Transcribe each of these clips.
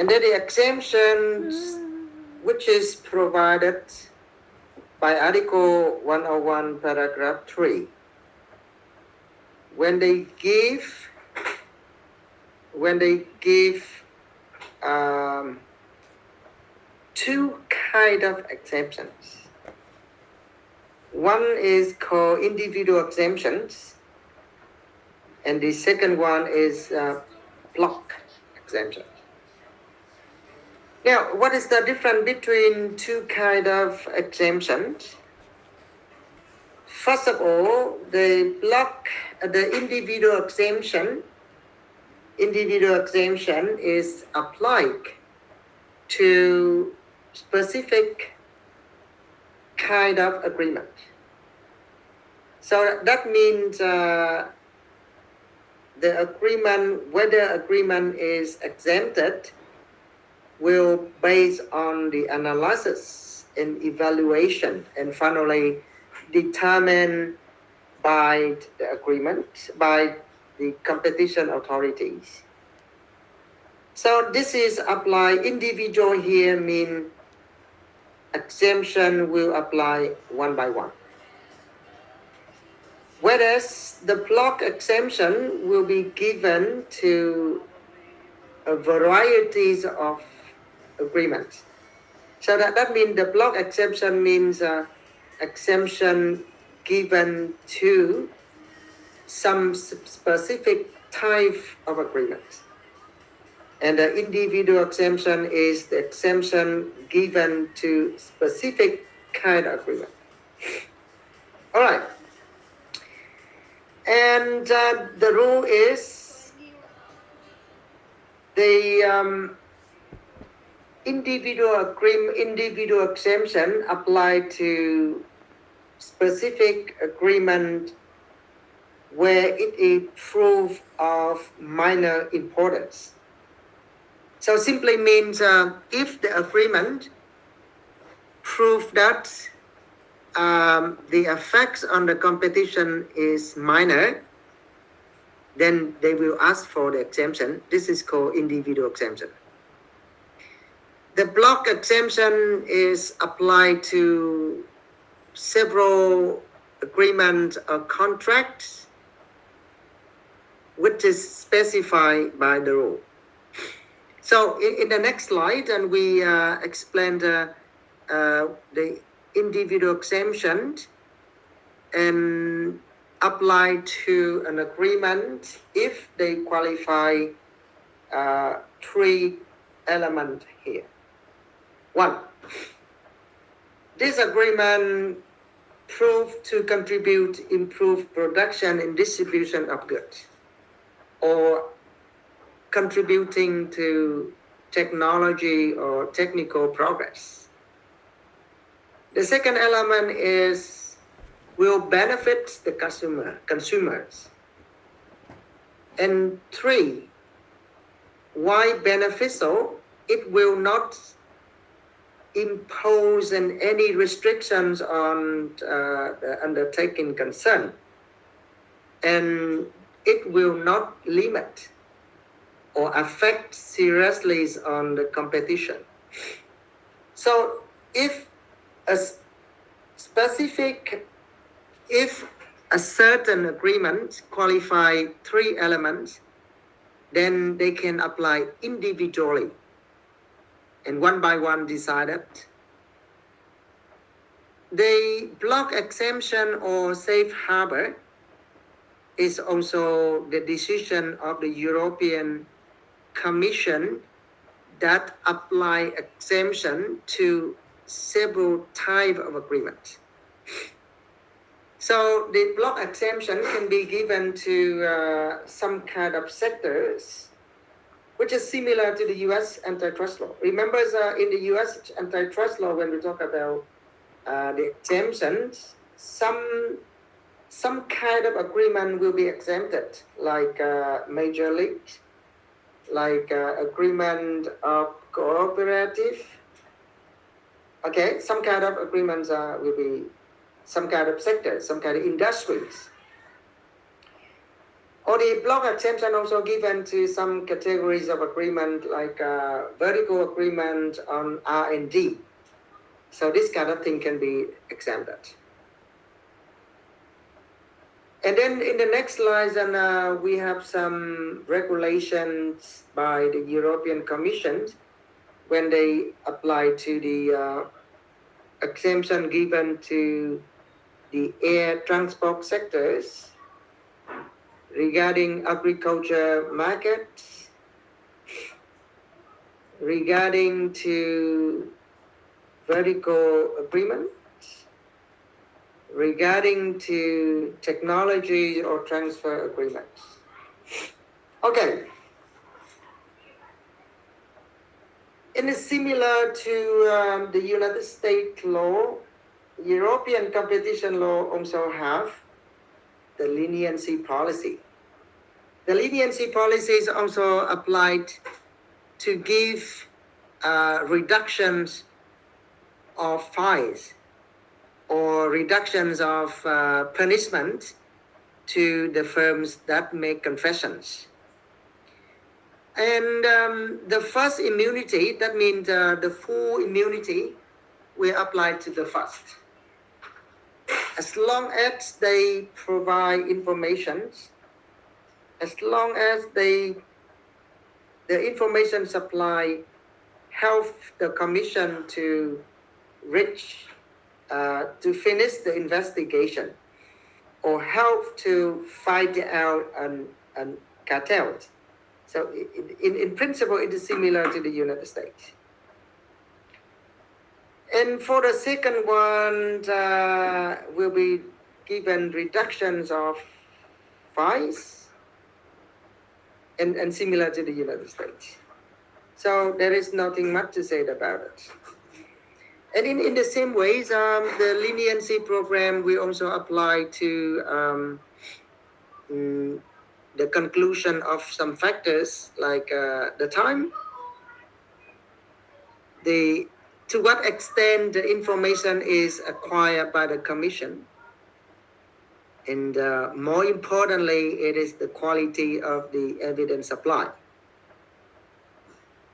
And then the exemptions which is provided by Article 101, paragraph 3. When they give two kind of exemptions. One is called individual exemptions, and the second one is block exemption. Now, what is the difference between two kind of exemptions? First of all, the individual exemption is applied to specific kind of agreement. So that means the agreement, whether agreement is exempted, will based on the analysis and evaluation and finally determined by the agreement, by the competition authorities. So this is apply individual here mean exemption will apply one by one. Whereas the block exemption will be given to a varieties of agreements. So that means the block exemption means exemption given to some specific type of agreements. And the individual exemption is the exemption given to specific kind of agreement. All right. And the rule is the individual exemption applied to specific agreement where it is proof of minor importance. So simply means if the agreement prove that the effects on the competition is minor, then they will ask for the exemption. This is called individual exemption. The block exemption is applied to several agreements or contracts which is specified by the rule. So in the next slide, and we explain the individual exemption and apply to an agreement if they qualify three elements here. One, this agreement proved to contribute improved production and distribution of goods, or contributing to technology or technical progress. The second element is will benefit the consumers. And three, why beneficial? It will not impose any restrictions on the undertaking concern, and it will not limit or affect seriously on the competition. So if a certain agreement qualify three elements, then they can apply individually and one by one decided. The block exemption or safe harbor is also the decision of the European Commission that apply exemption to several types of agreements. So the block exemption can be given to some kind of sectors, which is similar to the U.S. antitrust law. Remember, in the U.S. antitrust law, when we talk about the exemptions, some kind of agreement will be exempted, like major league, like agreement of cooperative. Okay, some kind of agreements will be some kind of sector, some kind of industries. Or the block exemption also given to some categories of agreement, like vertical agreement on R&D. So this kind of thing can be exempted. And then in the next slide, we have some regulations by the European Commission when they apply to the exemption given to the air transport sectors regarding agriculture markets, regarding to vertical agreement, regarding to technology or transfer agreements. Okay. It is similar to the United States law. European competition law also have the leniency policy. The leniency policy is also applied to give reductions of fines or reductions of punishment to the firms that make confessions. And the first immunity, that means the full immunity, will apply to the first. As long as they provide information, as long as the information supply help the commission to reach, to finish the investigation, or help to find out an cartel. So in principle, it is similar to the United States. And for the second one, will be given reductions of fines and similar to the United States. So there is nothing much to say about it. And in the same ways, the leniency program will also apply to the conclusion of some factors like the time, to what extent the information is acquired by the commission, and more importantly, it is the quality of the evidence supply.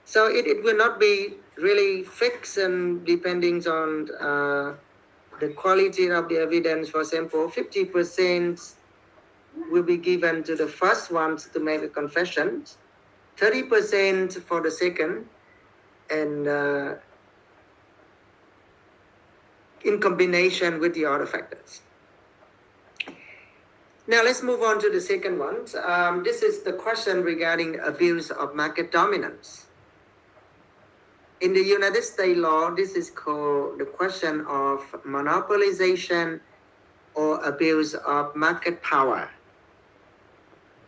So it will not be really fixed and depending on the quality of the evidence. For example, 50% will be given to the first ones to make a confession, 30% for the second, and in combination with the other factors. Now let's move on to the second one. This is the question regarding abuse of market dominance. In the United States law, this is called the question of monopolization or abuse of market power.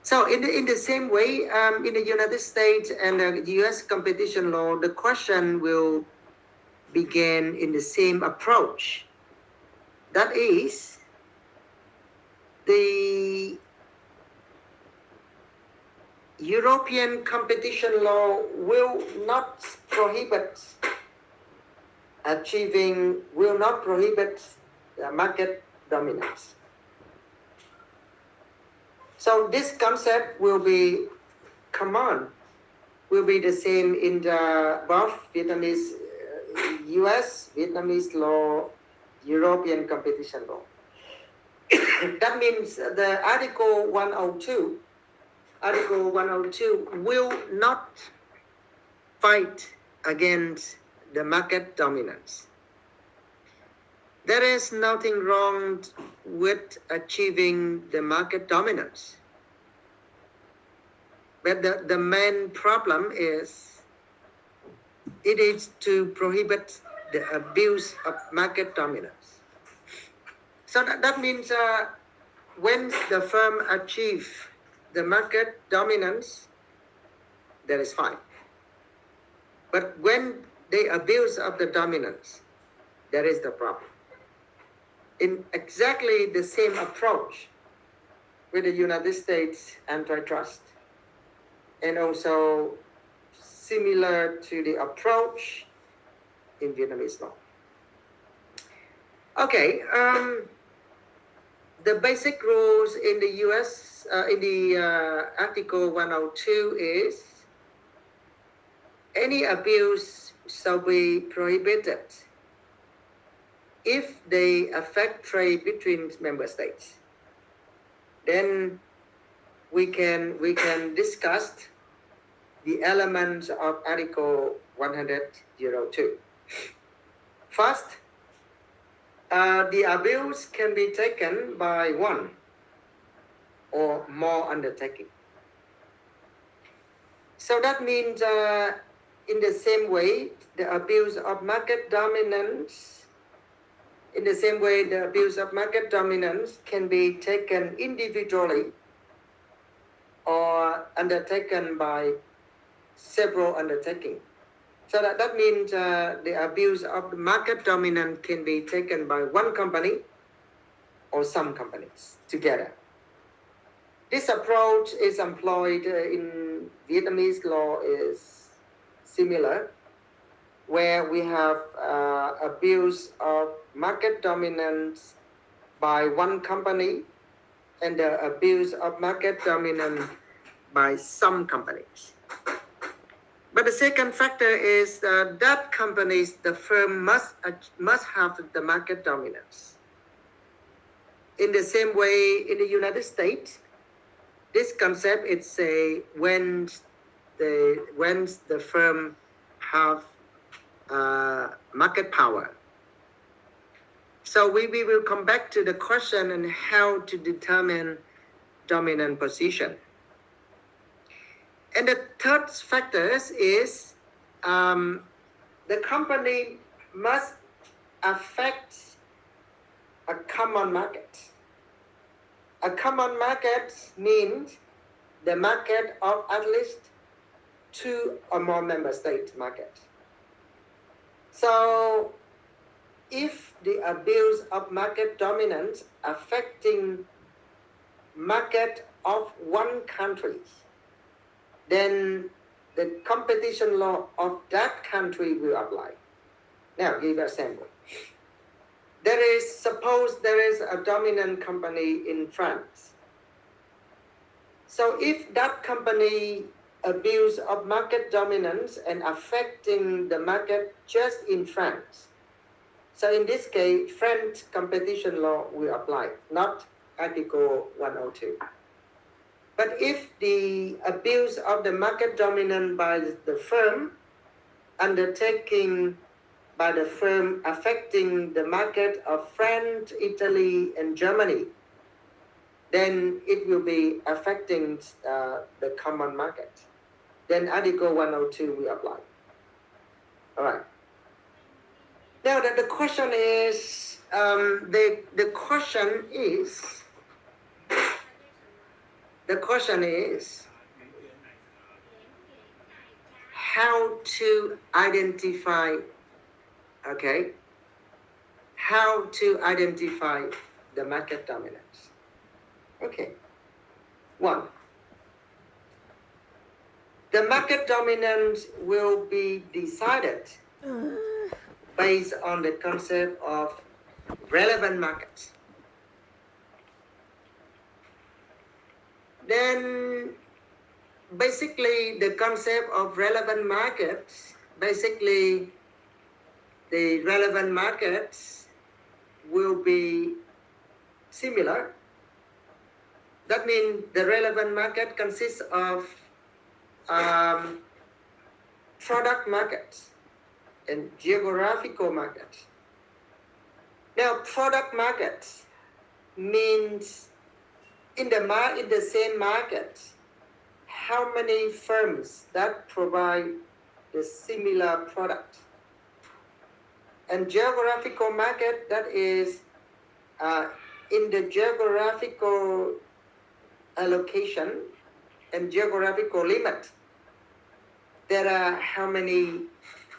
So in the same way, in the United States and the US competition law, the question will begin in the same approach. That is, the European competition law will not prohibit market dominance. So this concept will be common, will be the same in the both Vietnamese, US, Vietnamese law, European competition law. That means the Article 102 will not fight against the market dominance. There is nothing wrong with achieving the market dominance. But the main problem is it is to prohibit the abuse of market dominance. So that means when the firm achieves the market dominance, that is fine. But when they abuse of the dominance, that is the problem. In exactly the same approach with the United States antitrust, and also similar to the approach in Vietnamese law. Okay, The basic rules in the US, in the Article 102 is any abuse shall be prohibited if they affect trade between member states. Then we can discuss the elements of Article 102. First, the abuse can be taken by one or more undertaking. So that means in the same way, the abuse of market dominance, in the same way, the abuse of market dominance can be taken individually or undertaken by several undertakings. So that means the abuse of market dominance can be taken by one company or some companies together. This approach is employed in Vietnamese law is similar, where we have abuse of market dominance by one company and the abuse of market dominance by some companies. But the second factor is that companies, the firm must have the market dominance. In the same way, in the United States, this concept is say when the firm have market power. So we will come back to the question on how to determine dominant position. And the third factor is the company must affect a common market. A common market means the market of at least 2 or more member state market. So if the abuse of market dominance affecting market of one country, then the competition law of that country will apply. Now, give an example. Suppose there is a dominant company in France. So if that company abuse of market dominance and affecting the market just in France, so in this case, French competition law will apply, not Article 102. But if the abuse of the market dominance by the firm undertaking by the firm affecting the market of France, Italy, and Germany, then it will be affecting the common market. Then Article 102 will apply. All right. Now the question is, the question is how to identify, okay, how to identify the market dominance. Okay. 1. The market dominance will be decided based on the concept of relevant markets. Then basically the concept of relevant markets, basically the relevant markets will be similar. That means the relevant market consists of product markets and geographical markets. Now, product markets means in the same market, how many firms that provide the similar product. And geographical market, that is in the geographical allocation and geographical limit, there are how many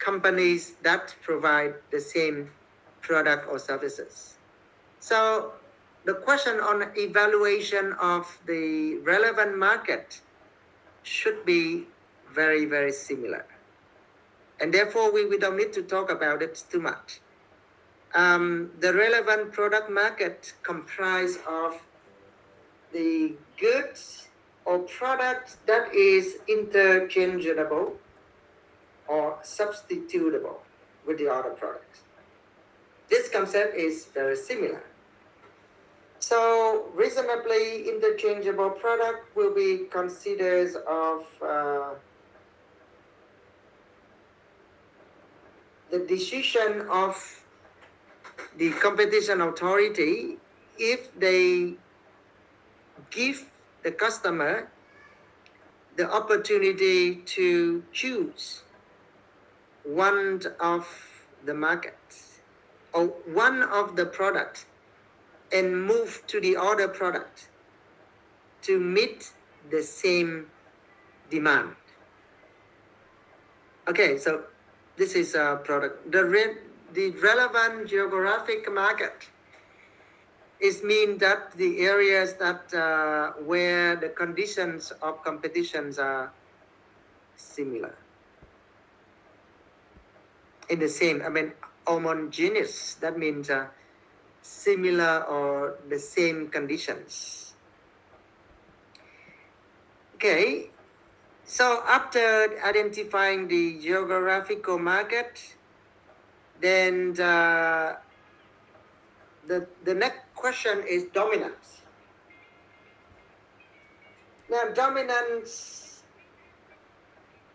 companies that provide the same product or services. So the question on evaluation of the relevant market should be very, very similar. And therefore, we don't need to talk about it too much. The relevant product market comprise of the goods or product that is interchangeable or substitutable with the other products. This concept is very similar. So reasonably interchangeable product will be considered of the decision of the competition authority if they give the customer the opportunity to choose one of the markets or one of the products and move to the other product to meet the same demand. Okay, so this is a product. The relevant geographic market is mean that the areas that where the conditions of competitions are similar. In the same, homogeneous, that means similar or the same conditions. Okay, so after identifying the geographical market, then the next question is dominance. Now dominance,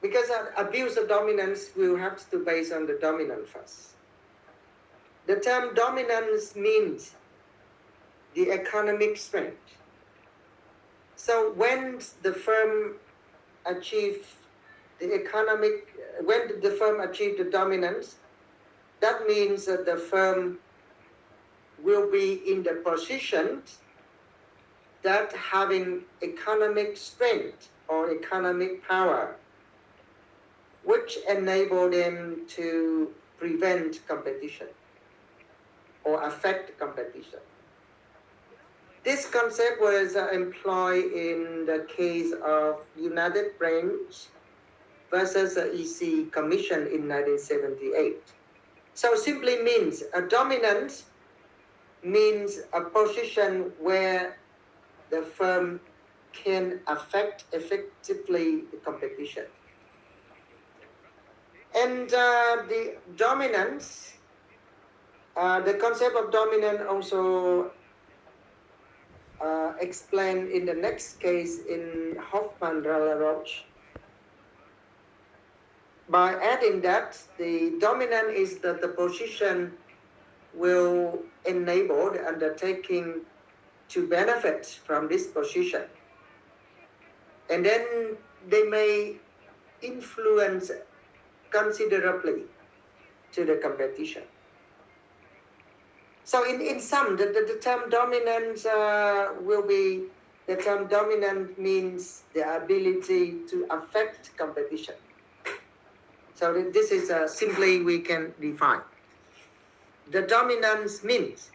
because abuse of dominance will have to base on the dominant first. The term dominance means the economic strength. So when the firm achieve the dominance, that means that the firm will be in the position that having economic strength or economic power, which enable them to prevent competition or affect competition. This concept was employed in the case of United Branch versus the EC Commission in 1978. So simply means a dominance means a position where the firm can affect effectively the competition. And the dominance, the concept of dominance also explained in the next case in Hoffman-Ralla-Roche. By adding that, the dominant is that the position will enable the undertaking to benefit from this position. And then they may influence considerably to the competition. So in sum, the term dominant will be, the term dominant means the ability to affect competition. So this is simply we can define. The dominance means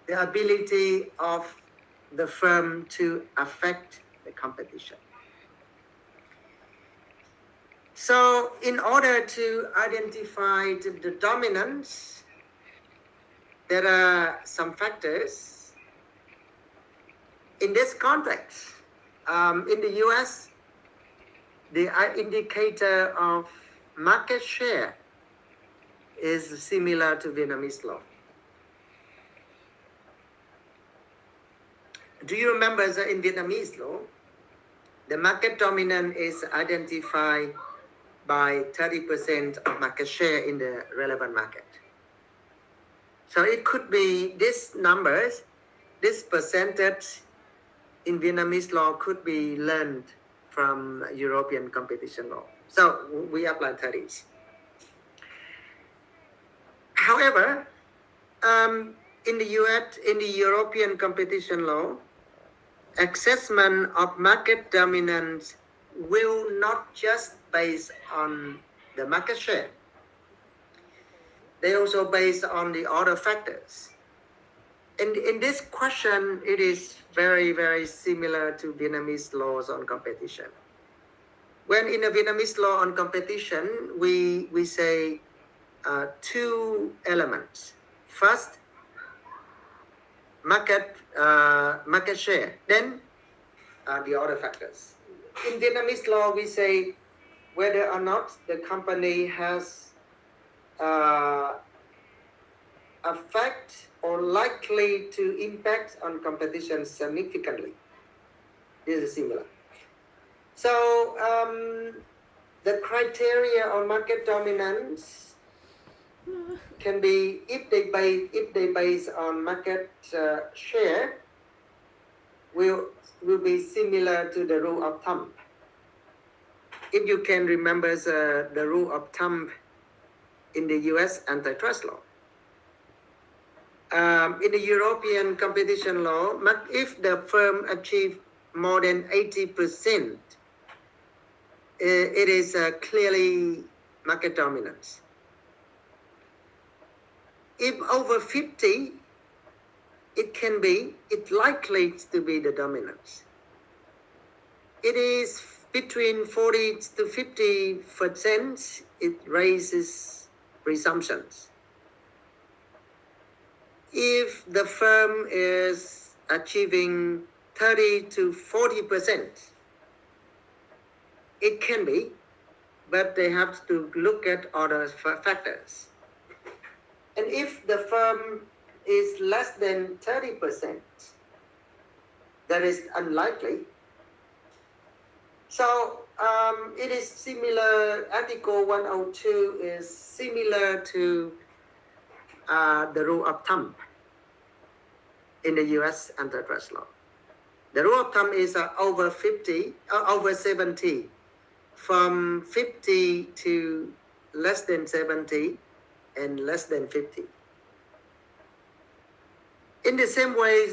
the ability of the firm to affect the competition. So in order to identify the dominance, there are some factors. In this context, in the US, the indicator of market share is similar to Vietnamese law. Do you remember that in Vietnamese law, the market dominant is identified by 30% of market share in the relevant market. So it could be these numbers, this percentage in Vietnamese law could be learned from European competition law. So we apply 30s. However, in the US, in the European competition law, assessment of market dominance will not just based on the market share. They also based on the other factors. In this question, it is very, very similar to Vietnamese laws on competition. When in the Vietnamese law on competition, we say two elements. First, market share, then the other factors. In Vietnamese law, we say whether or not the company has affect or likely to impact on competition significantly. This is similar. So the criteria on market dominance can be if they base on market share will be similar to the rule of thumb. If you can remember the rule of thumb in the US antitrust law. In the European competition law, if the firm achieve more than 80%, it is clearly market dominance. If over 50, it likely to be the dominance. It is between 40 to 50%, it raises presumptions. If the firm is achieving 30 to 40%, it can be, but they have to look at other factors. And if the firm is less than 30%, that is unlikely. So it is similar, Article 102 is similar to the rule of thumb in the US antitrust law. The rule of thumb is over 70, from 50 to less than 70 and less than 50. In the same way,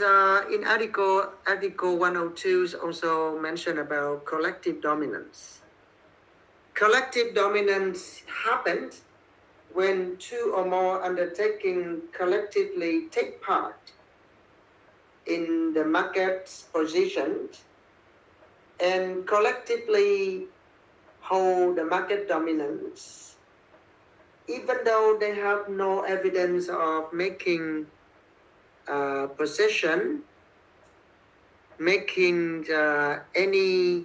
in Article 102 is also mentioned about collective dominance. Collective dominance happened when two or more undertaking collectively take part in the market position and collectively hold the market dominance, even though they have no evidence of making possession, making any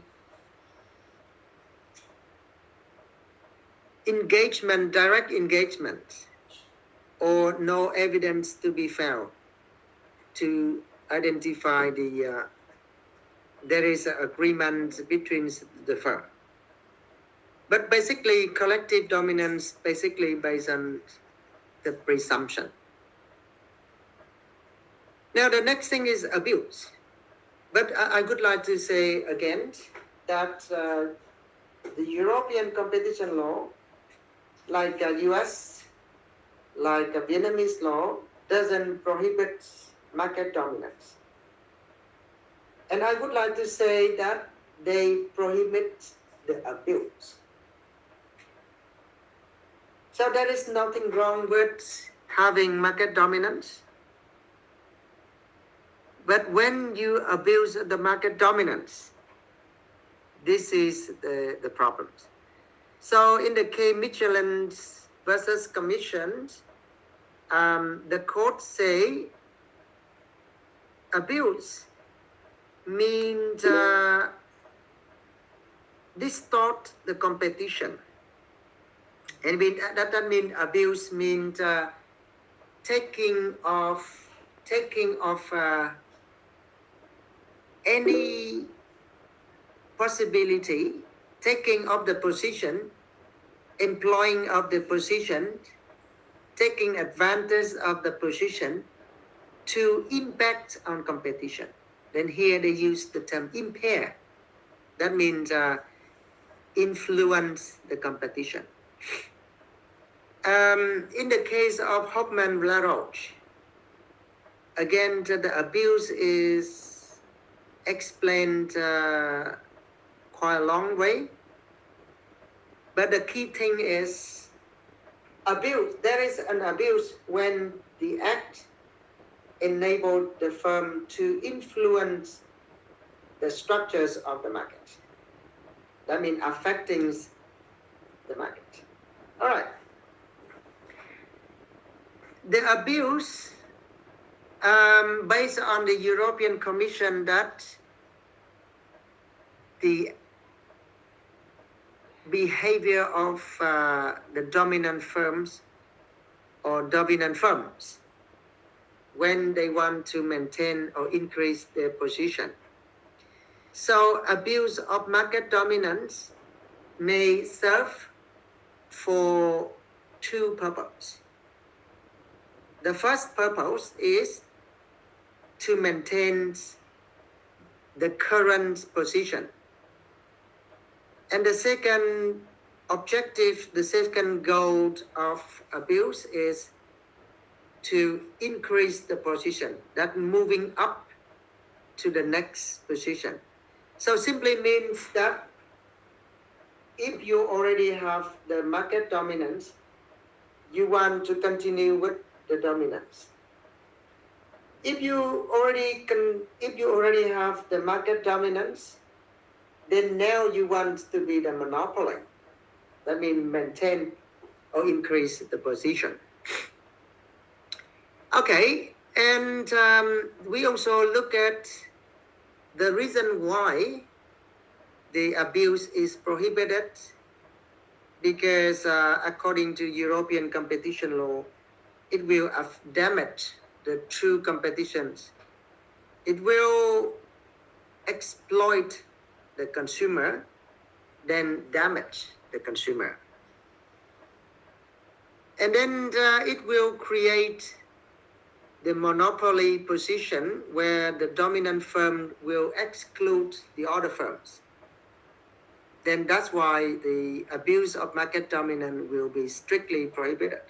engagement, direct engagement, or no evidence to be found to identify there is an agreement between the firm. But basically, collective dominance basically based on the presumption. Now, the next thing is abuse. But I would like to say again that the European competition law, like US, like Vietnamese law, doesn't prohibit market dominance. And I would like to say that they prohibit the abuse. So there is nothing wrong with having market dominance. But when you abuse the market dominance, this is the problem. So in the case Michelin versus Commission, the court say abuse means distort the competition. And that means abuse means taking off any possibility, taking of the position, employing of the position, taking advantage of the position to impact on competition. Then here they use the term impair. That means influence the competition. In the case of Hoffman-LaRoche, again, the abuse is explained quite a long way. But the key thing is abuse. There is an abuse when the act enabled the firm to influence the structures of the market. That means affecting the market. All right. The abuse, based on the European Commission, that the behavior of the dominant firms or dominant firms when they want to maintain or increase their position. So abuse of market dominance may serve for two purposes. The first purpose is to maintain the current position. And the second objective, the second goal of abuse is to increase the position, that moving up to the next position. So simply means that if you already have the market dominance, you want to continue with the dominance. If you already have the market dominance, then now you want to be the monopoly. That means maintain or increase the position. Okay, and we also look at the reason why the abuse is prohibited, because according to European competition law, it will damage the true competitions. It will exploit the consumer, then damage the consumer. And then it will create the monopoly position where the dominant firm will exclude the other firms. Then that's why the abuse of market dominance will be strictly prohibited.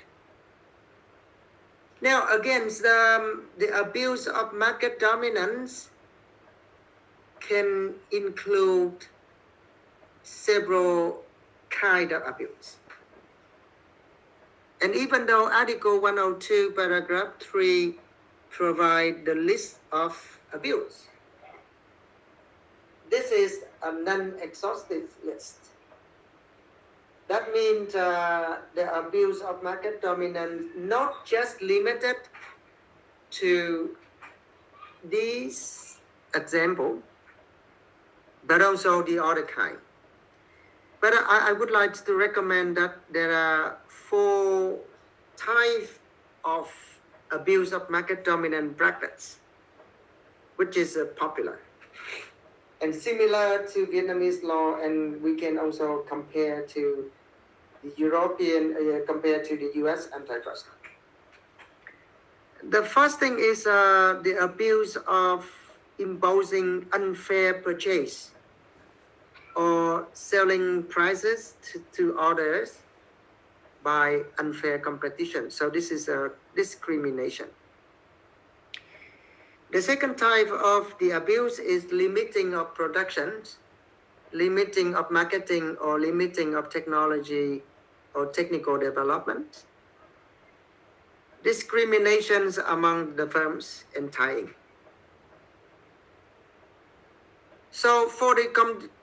Now, again, the abuse of market dominance can include several kinds of abuse. And even though Article 102, paragraph 3 provide the list of abuse, this is a non-exhaustive list. That means the abuse of market dominance not just limited to these example, but also the other kind. But I would like to recommend that there are 4 types of abuse of market dominant practice, which is popular and similar to Vietnamese law, and we can also compare to the European, compared to the US antitrust law. The first thing is the abuse of imposing unfair purchase or selling prices to others by unfair competition. So this is a discrimination. The second type of the abuse is limiting of productions, limiting of marketing, or limiting of technology or technical development. Discriminations among the firms and tying. So for the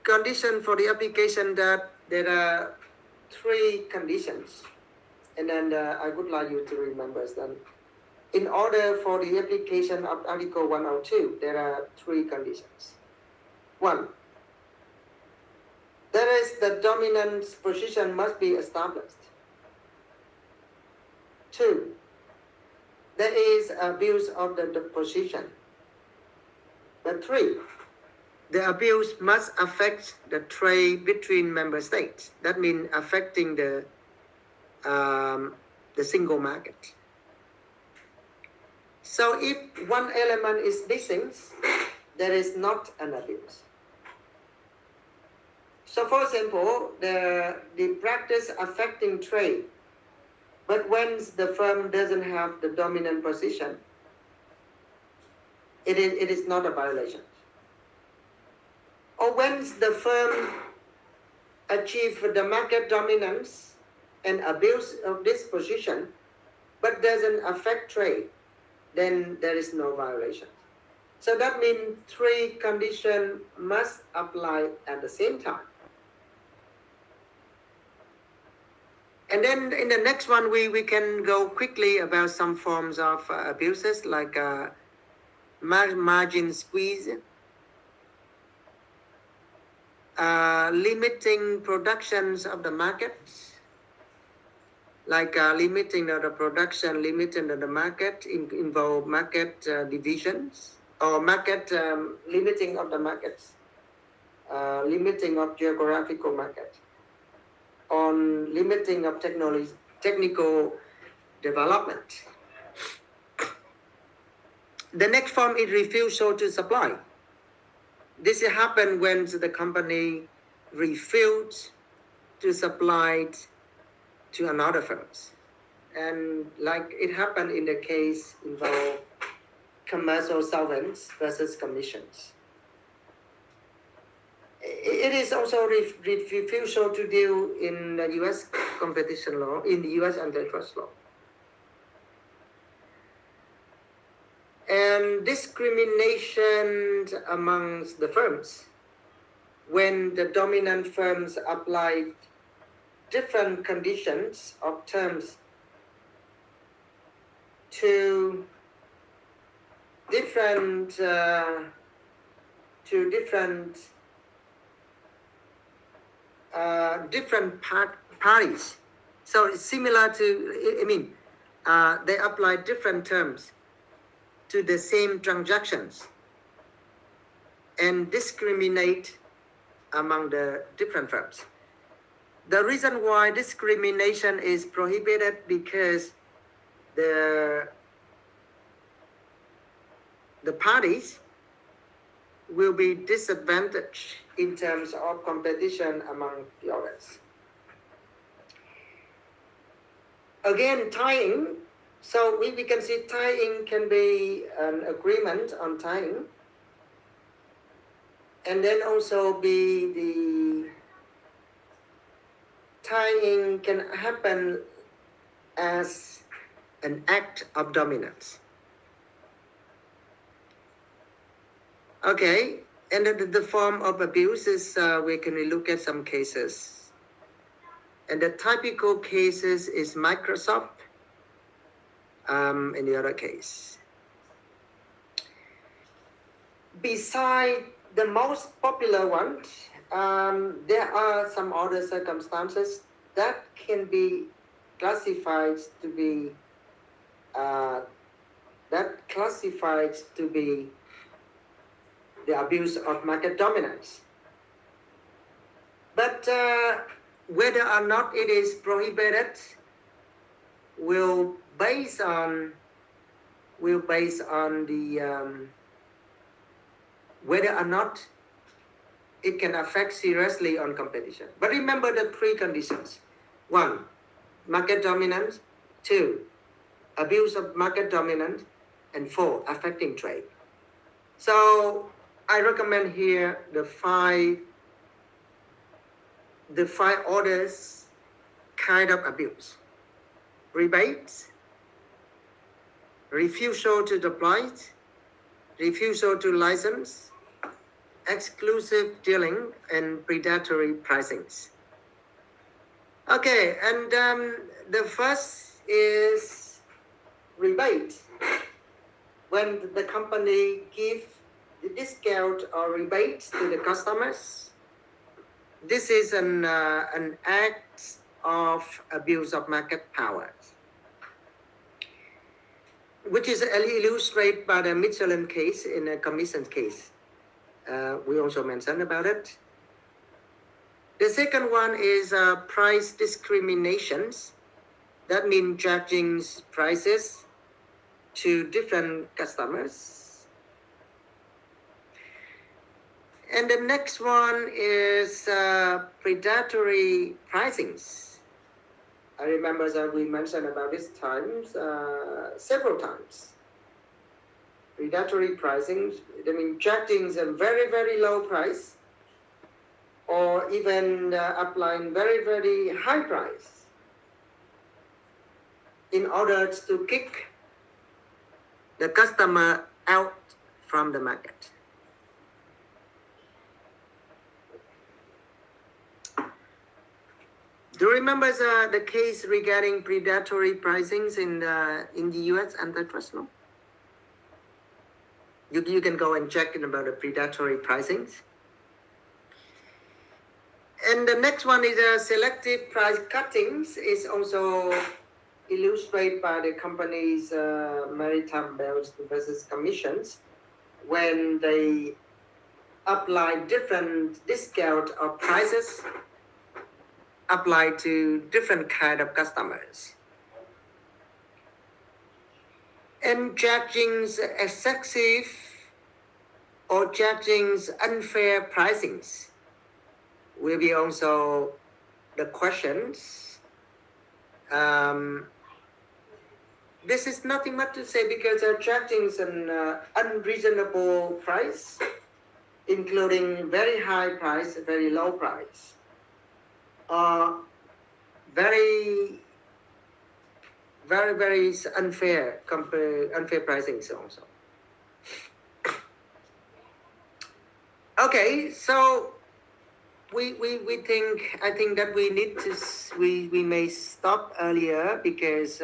condition for the application, that there are 3 conditions, and then I would like you to remember that in order for the application of Article 102, there are 3 conditions. 1, there is the dominant position must be established. 2, there is abuse of the position. But 3, the abuse must affect the trade between member states. That means affecting the single market. So if one element is missing, there is not an abuse. So for example, the practice affecting trade, but when the firm doesn't have the dominant position, it is not a violation. Or when the firm achieves the market dominance and abuse of this position, but doesn't affect trade, then there is no violation. So that means 3 conditions must apply at the same time. And then in the next one, we can go quickly about some forms of abuses like margin squeeze, limiting productions of the market, like limiting the production, limiting the market, involve market divisions, or market limiting of the markets, limiting of geographical market, on limiting of technical development. The next form is refusal to supply. This happens when the company refused to supply to another firms. And like it happened in the case involved commercial solvents versus commissions. It is also refusal to deal in the US competition law, in the US antitrust law. And discrimination amongst the firms when the dominant firms applied different conditions of terms to different parties. So it's similar to, they apply different terms to the same transactions and discriminate among the different firms. The reason why discrimination is prohibited because the parties will be disadvantaged in terms of competition among the others. Again, tying. So we can see tying can be an agreement on tying, and then also be the tying can happen as an act of dominance. Okay, and the form of abuse is we can look at some cases. And the typical cases is Microsoft in the other case. Beside the most popular ones, there are some other circumstances that can be classified to be the abuse of market dominance. But whether or not it is prohibited will base on the whether or not it can affect seriously on competition. But remember the three conditions: 1, market dominance; 2, abuse of market dominance; and 4, affecting trade. So I recommend here the five orders kind of abuse: rebates, refusal to deploy, refusal to license, exclusive dealing, and predatory pricings. Okay, and the first is rebate. When the company gives the discount or rebates to the customers, this is an act of abuse of market power, which is illustrated by the Michelin case in a commission case. We also mentioned about it. The second one is price discriminations. That means charging prices to different customers. And the next one is predatory pricings. I remember that we mentioned about this several times. Predatory pricing, I mean charging a very, very low price, or even applying very, very high price in order to kick the customer out from the market. Do you remember the case regarding predatory pricings in the U.S. antitrust law? You can go and check about the predatory pricings. And the next one is selective price cuttings is also illustrated by the company's maritime bells versus commissions when they apply different discount or prices applied to different kind of customers. And charging excessive or charging unfair pricings will be also the questions. This is nothing much to say because they're charging an unreasonable price, including very high price, very low price, or very unfair pricing also. Okay, so I think that we need to we may stop earlier because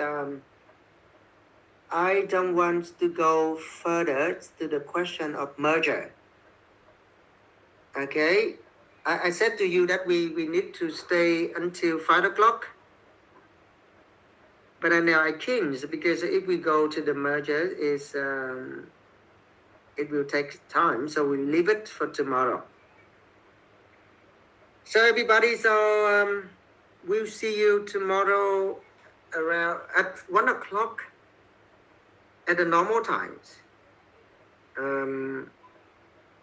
I don't want to go further to the question of merger. Okay, I said to you that we need to stay until 5 o'clock. But now I changed because if we go to the merger, it will take time, so we leave it for tomorrow. So everybody, we'll see you tomorrow around at 1 o'clock at the normal times.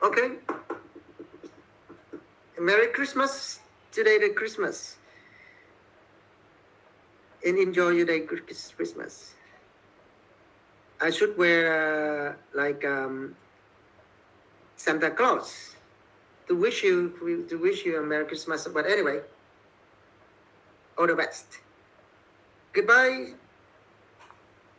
Okay. Merry Christmas. Today the Christmas. And enjoy your day Christmas. I should wear like Santa Claus to wish you a Merry Christmas. But anyway, all the best. Goodbye.